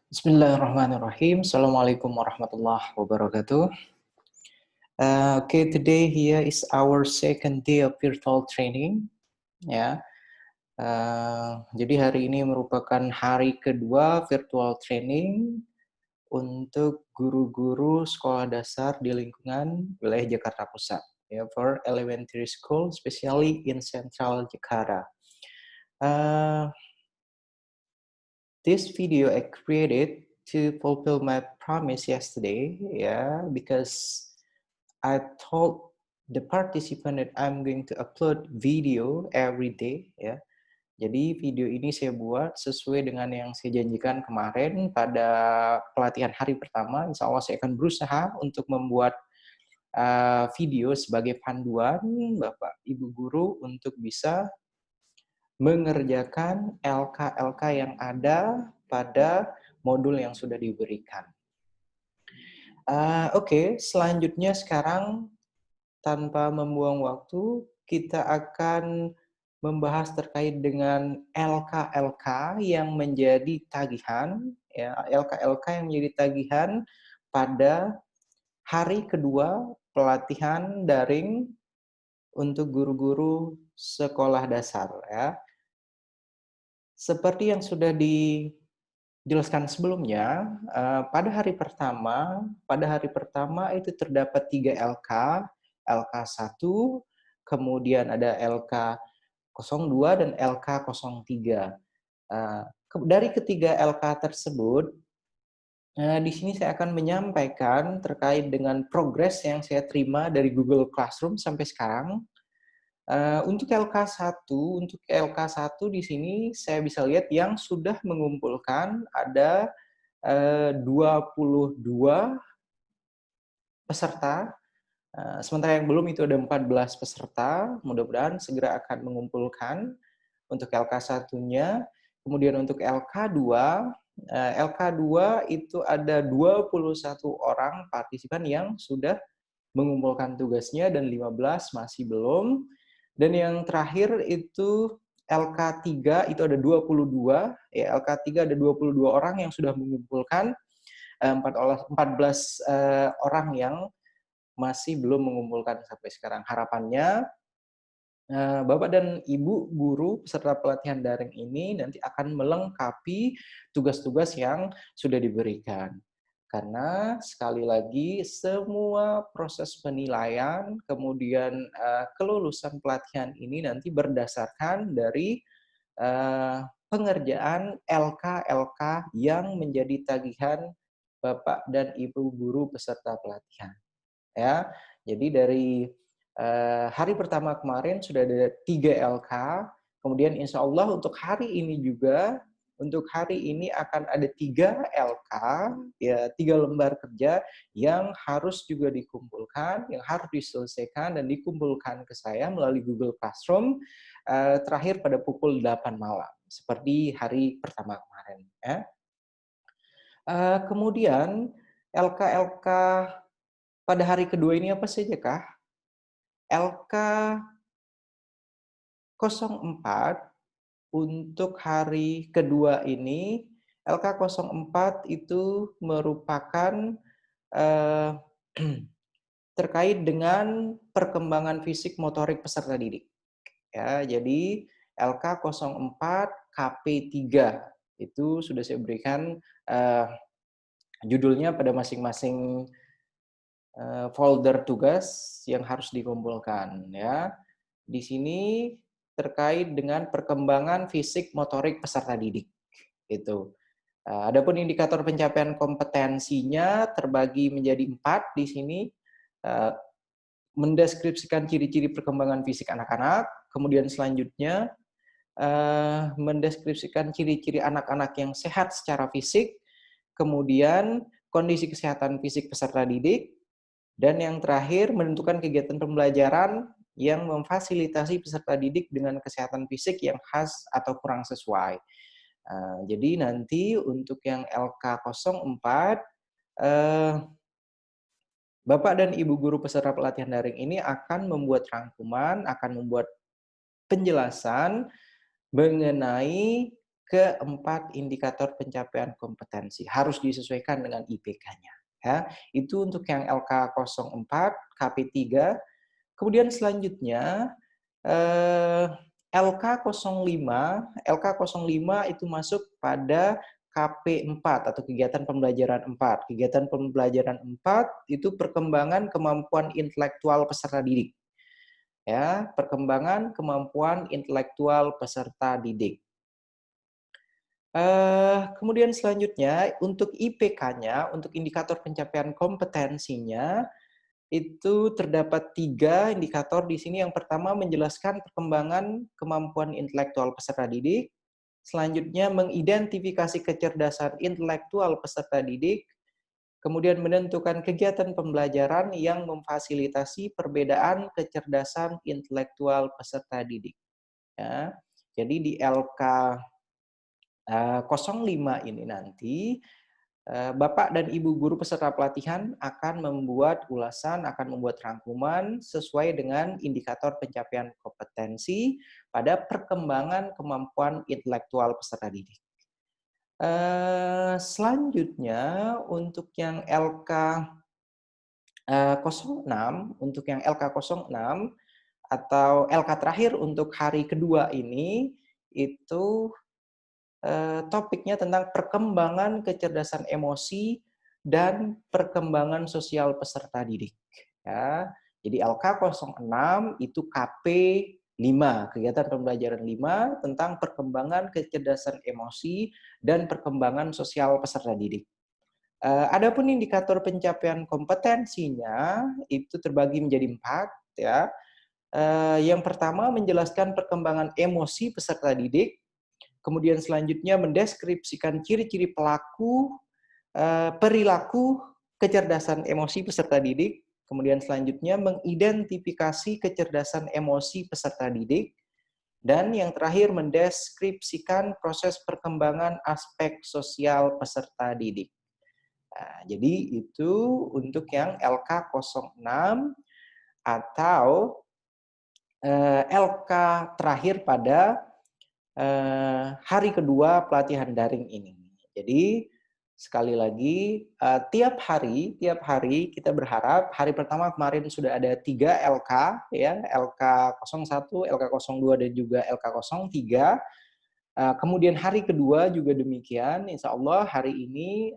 Bismillahirrahmanirrahim. Assalamualaikum warahmatullahi wabarakatuh. Okay, today here is our second day of virtual training. Ya, jadi hari ini merupakan hari kedua virtual training untuk guru-guru sekolah dasar di lingkungan wilayah Jakarta Pusat. Ya, for elementary school, especially in Central Jakarta. This video I created to fulfill my promise yesterday, because I told the participant that I'm going to upload video every day, ya. Jadi video ini saya buat sesuai dengan yang saya janjikan kemarin pada pelatihan hari pertama. Insya Allah saya akan berusaha untuk membuat video sebagai panduan Bapak Ibu Guru untuk bisa mengerjakan LK-LK yang ada pada modul yang sudah diberikan. Oke, selanjutnya sekarang tanpa membuang waktu, kita akan membahas terkait dengan LK-LK yang menjadi tagihan, ya, LK-LK yang menjadi tagihan pada hari kedua pelatihan daring untuk guru-guru sekolah dasar, ya. Seperti yang sudah dijelaskan sebelumnya, pada hari pertama itu terdapat 3 LK, LK1, kemudian ada LK02 dan LK03. Dari ketiga LK tersebut, di sini saya akan menyampaikan terkait dengan progres yang saya terima dari Google Classroom sampai sekarang. Untuk LK1 di sini saya bisa lihat yang sudah mengumpulkan ada 22 peserta, sementara yang belum itu ada 14 peserta, mudah-mudahan segera akan mengumpulkan untuk LK1-nya. Kemudian untuk LK2 itu ada 21 orang partisipan yang sudah mengumpulkan tugasnya dan 15 masih belum. Dan yang terakhir itu LK3 itu ada 22, ya, LK3 ada 22 orang yang sudah mengumpulkan, 14 orang yang masih belum mengumpulkan sampai sekarang. Harapannya Bapak dan Ibu guru peserta pelatihan daring ini nanti akan melengkapi tugas-tugas yang sudah diberikan. Karena sekali lagi semua proses penilaian kemudian kelulusan pelatihan ini nanti berdasarkan dari pengerjaan LK-LK yang menjadi tagihan Bapak dan Ibu guru peserta pelatihan. Ya, jadi dari hari pertama kemarin sudah ada 3 LK, kemudian insya Allah untuk hari ini juga, untuk hari ini akan ada 3 LK, ya, 3 lembar kerja yang harus juga dikumpulkan, yang harus diselesaikan dan dikumpulkan ke saya melalui Google Classroom terakhir pada pukul 8 malam, seperti hari pertama kemarin. Ya. Kemudian LK-LK pada hari kedua ini apa saja, Kah? LK04 untuk hari kedua ini, LK04 itu merupakan terkait dengan perkembangan fisik motorik peserta didik. Ya, jadi LK04 KP3 itu sudah saya berikan judulnya pada masing-masing folder tugas yang harus dikumpulkan, ya. Di sini terkait dengan perkembangan fisik motorik peserta didik. Itu. Adapun indikator pencapaian kompetensinya terbagi menjadi 4 di sini. Mendeskripsikan ciri-ciri perkembangan fisik anak-anak, kemudian selanjutnya mendeskripsikan ciri-ciri anak-anak yang sehat secara fisik, kemudian kondisi kesehatan fisik peserta didik, dan yang terakhir menentukan kegiatan pembelajaran yang memfasilitasi peserta didik dengan kesehatan fisik yang khas atau kurang sesuai. Jadi nanti untuk yang LK04, Bapak dan Ibu guru peserta pelatihan daring ini akan membuat rangkuman, akan membuat penjelasan mengenai keempat indikator pencapaian kompetensi. Harus disesuaikan dengan IPK-nya. Ya, itu untuk yang LK04, KP3. Kemudian selanjutnya LK05, LK05 itu masuk pada KP4 atau kegiatan pembelajaran 4. Kegiatan pembelajaran 4 itu perkembangan kemampuan intelektual peserta didik. Ya, perkembangan kemampuan intelektual peserta didik. Kemudian selanjutnya untuk IPK-nya, untuk indikator pencapaian kompetensinya, itu terdapat 3 indikator di sini. Yang pertama menjelaskan perkembangan kemampuan intelektual peserta didik. Selanjutnya mengidentifikasi kecerdasan intelektual peserta didik. Kemudian menentukan kegiatan pembelajaran yang memfasilitasi perbedaan kecerdasan intelektual peserta didik. Ya. Jadi di LK 05 ini nanti Bapak dan Ibu guru peserta pelatihan akan membuat ulasan, akan membuat rangkuman sesuai dengan indikator pencapaian kompetensi pada perkembangan kemampuan intelektual peserta didik. Selanjutnya untuk yang LK 06, untuk yang LK06 atau LK terakhir untuk hari kedua ini, itu topiknya tentang perkembangan kecerdasan emosi dan perkembangan sosial peserta didik. Ya. Jadi LK06 itu KP5, kegiatan pembelajaran 5 tentang perkembangan kecerdasan emosi dan perkembangan sosial peserta didik. Adapun indikator pencapaian kompetensinya itu terbagi menjadi 4 ya. Yang pertama menjelaskan perkembangan emosi peserta didik. Kemudian selanjutnya mendeskripsikan ciri-ciri pelaku, perilaku, kecerdasan emosi peserta didik. Kemudian selanjutnya mengidentifikasi kecerdasan emosi peserta didik. Dan yang terakhir mendeskripsikan proses perkembangan aspek sosial peserta didik. Nah, jadi itu untuk yang LK06 atau LK terakhir pada hari kedua pelatihan daring ini. Jadi sekali lagi tiap hari kita berharap hari pertama kemarin sudah ada 3 LK ya, LK01, LK02 dan juga LK03. Kemudian hari kedua juga demikian. Insya Allah hari ini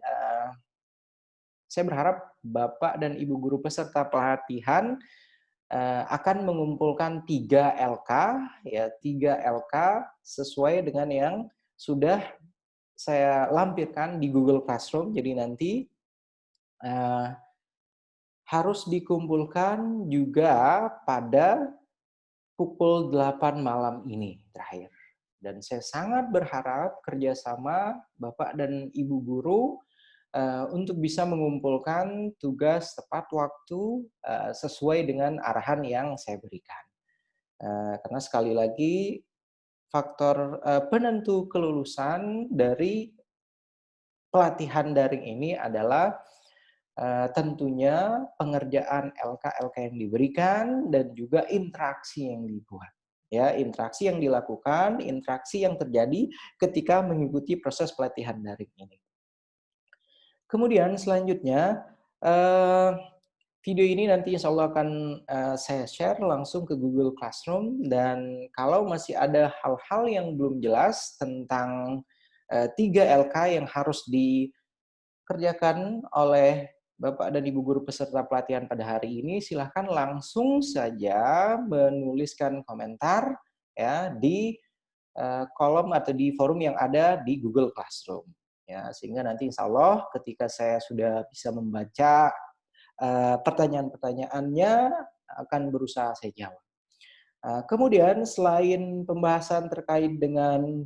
saya berharap Bapak dan Ibu guru peserta pelatihan akan mengumpulkan 3 LK, ya 3 LK sesuai dengan yang sudah saya lampirkan di Google Classroom. Jadi nanti harus dikumpulkan juga pada pukul 8 malam ini terakhir. Dan saya sangat berharap kerjasama Bapak dan Ibu guru untuk bisa mengumpulkan tugas tepat waktu sesuai dengan arahan yang saya berikan. Karena sekali lagi faktor penentu kelulusan dari pelatihan daring ini adalah tentunya pengerjaan LK-LK yang diberikan dan juga interaksi yang dibuat. Ya, interaksi yang dilakukan, interaksi yang terjadi ketika mengikuti proses pelatihan daring ini. Kemudian selanjutnya, video ini nanti insya Allah akan saya share langsung ke Google Classroom, dan kalau masih ada hal-hal yang belum jelas tentang 3 LK yang harus dikerjakan oleh Bapak dan Ibu guru peserta pelatihan pada hari ini, silahkan langsung saja menuliskan komentar ya di kolom atau di forum yang ada di Google Classroom. Ya, sehingga nanti insya Allah ketika saya sudah bisa membaca pertanyaan-pertanyaannya akan berusaha saya jawab. Kemudian selain pembahasan terkait dengan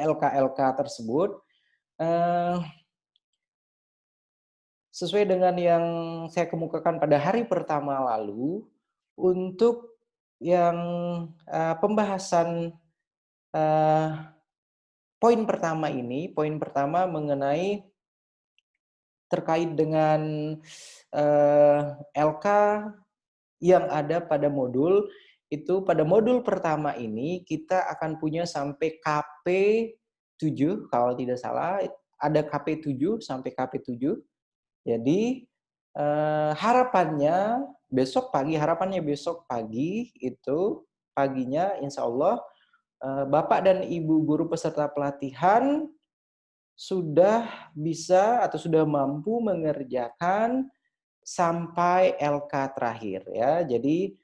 LK-LK tersebut, sesuai dengan yang saya kemukakan pada hari pertama lalu, untuk yang pembahasan poin pertama mengenai terkait dengan LK yang ada pada modul itu pada modul pertama ini kita akan punya sampai KP 7 kalau tidak salah, ada KP 7 sampai KP 7. Jadi harapannya besok pagi itu paginya insya Allah Bapak dan Ibu guru peserta pelatihan sudah bisa atau sudah mampu mengerjakan sampai LK terakhir ya. Jadi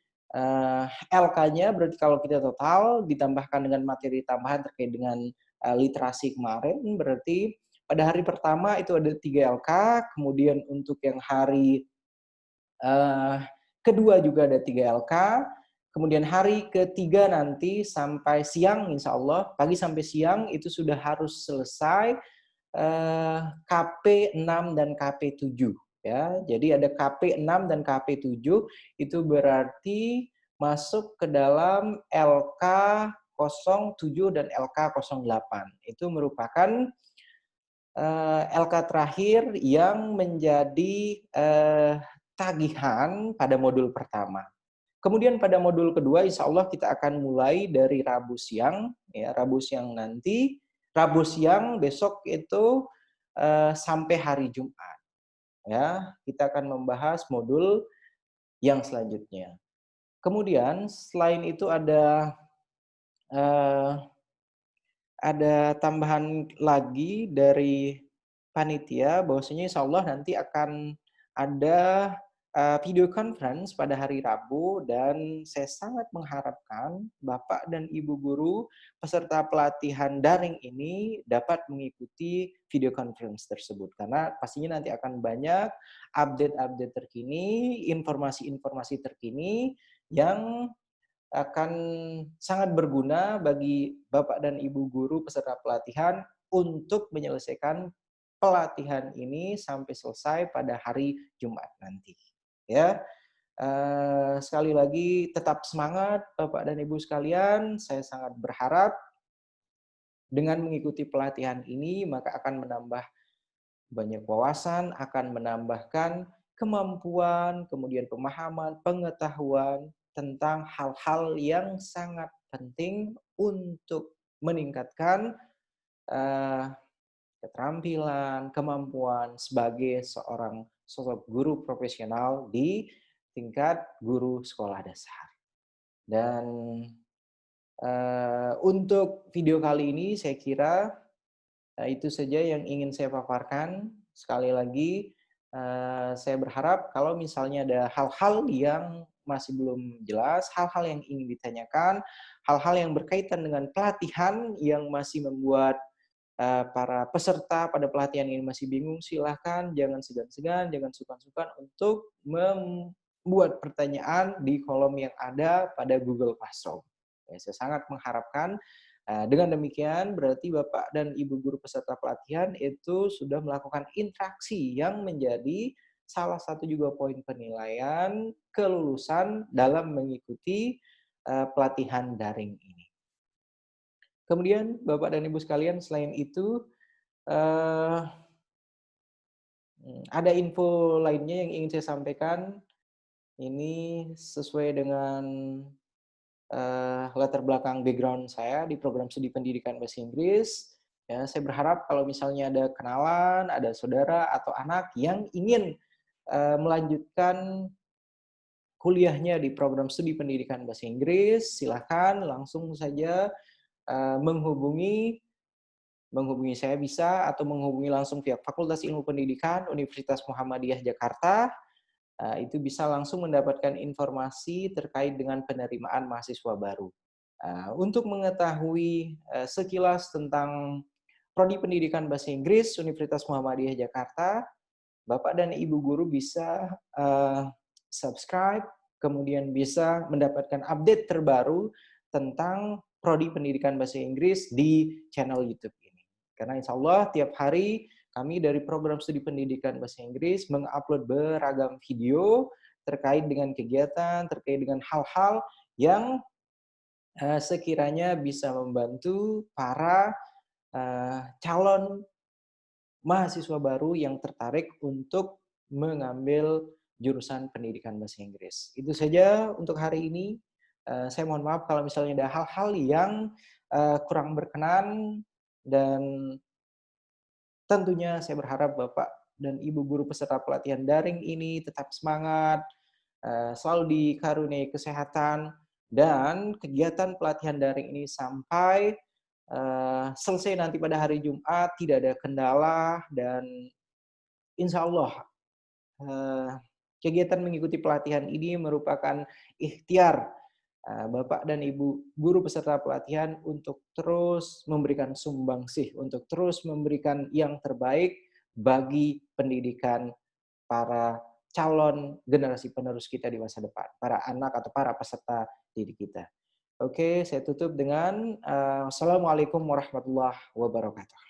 LK-nya berarti kalau kita total ditambahkan dengan materi tambahan terkait dengan literasi kemarin, berarti pada hari pertama itu ada 3 LK, kemudian untuk yang hari kedua juga ada 3 LK, kemudian hari ketiga nanti sampai siang insya Allah, pagi sampai siang itu sudah harus selesai KP 6 dan KP 7 ya. Jadi ada KP 6 dan KP 7 itu berarti masuk ke dalam LK 07 dan LK 08. Itu merupakan LK terakhir yang menjadi tagihan pada modul pertama. Kemudian pada modul kedua, insya Allah kita akan mulai dari Rabu siang, ya Rabu siang nanti, Rabu siang besok itu sampai hari Jumat, ya kita akan membahas modul yang selanjutnya. Kemudian selain itu eh, ada tambahan lagi dari panitia bahwasanya insya Allah nanti akan ada video conference pada hari Rabu dan saya sangat mengharapkan Bapak dan Ibu guru peserta pelatihan daring ini dapat mengikuti video conference tersebut karena pastinya nanti akan banyak update-update terkini, informasi-informasi terkini yang akan sangat berguna bagi Bapak dan Ibu guru peserta pelatihan untuk menyelesaikan pelatihan ini sampai selesai pada hari Jumat nanti. Ya, sekali lagi tetap semangat Bapak dan Ibu sekalian. Saya sangat berharap dengan mengikuti pelatihan ini maka akan menambah banyak wawasan, akan menambahkan kemampuan, kemudian pemahaman, pengetahuan tentang hal-hal yang sangat penting untuk meningkatkan uh, keterampilan, kemampuan sebagai seorang sosok guru profesional di tingkat guru sekolah dasar. Dan untuk video kali ini saya kira itu saja yang ingin saya paparkan. Sekali lagi, saya berharap kalau misalnya ada hal-hal yang masih belum jelas, hal-hal yang ingin ditanyakan, hal-hal yang berkaitan dengan pelatihan yang masih membuat para peserta pada pelatihan ini masih bingung, silahkan jangan segan-segan, jangan sungkan-sungkan untuk membuat pertanyaan di kolom yang ada pada Google Classroom. Ya, saya sangat mengharapkan dengan demikian berarti Bapak dan Ibu guru peserta pelatihan itu sudah melakukan interaksi yang menjadi salah satu juga poin penilaian kelulusan dalam mengikuti pelatihan daring ini. Kemudian Bapak dan Ibu sekalian selain itu ada info lainnya yang ingin saya sampaikan. Ini sesuai dengan latar belakang background saya di program studi pendidikan bahasa Inggris. Ya, saya berharap kalau misalnya ada kenalan, ada saudara atau anak yang ingin melanjutkan kuliahnya di program studi pendidikan bahasa Inggris, silakan langsung saja menghubungi saya bisa atau menghubungi langsung pihak Fakultas Ilmu Pendidikan Universitas Muhammadiyah Jakarta. Itu bisa langsung mendapatkan informasi terkait dengan penerimaan mahasiswa baru. Untuk mengetahui sekilas tentang Prodi Pendidikan Bahasa Inggris Universitas Muhammadiyah Jakarta, Bapak dan Ibu guru bisa subscribe, kemudian bisa mendapatkan update terbaru tentang Prodi Pendidikan Bahasa Inggris di channel YouTube ini. Karena insya Allah tiap hari kami dari program studi pendidikan bahasa Inggris mengupload beragam video terkait dengan kegiatan, terkait dengan hal-hal yang sekiranya bisa membantu para calon mahasiswa baru yang tertarik untuk mengambil jurusan pendidikan bahasa Inggris. Itu saja untuk hari ini. Saya mohon maaf kalau misalnya ada hal-hal yang kurang berkenan, dan tentunya saya berharap Bapak dan Ibu guru peserta pelatihan daring ini tetap semangat, selalu dikaruniai kesehatan, dan kegiatan pelatihan daring ini sampai selesai nanti pada hari Jumat tidak ada kendala, dan insya Allah eh, kegiatan mengikuti pelatihan ini merupakan ikhtiar Bapak dan Ibu guru peserta pelatihan untuk terus memberikan sumbangsih, untuk terus memberikan yang terbaik bagi pendidikan para calon generasi penerus kita di masa depan, para anak atau para peserta didik kita. Oke, saya tutup dengan Assalamualaikum warahmatullahi wabarakatuh.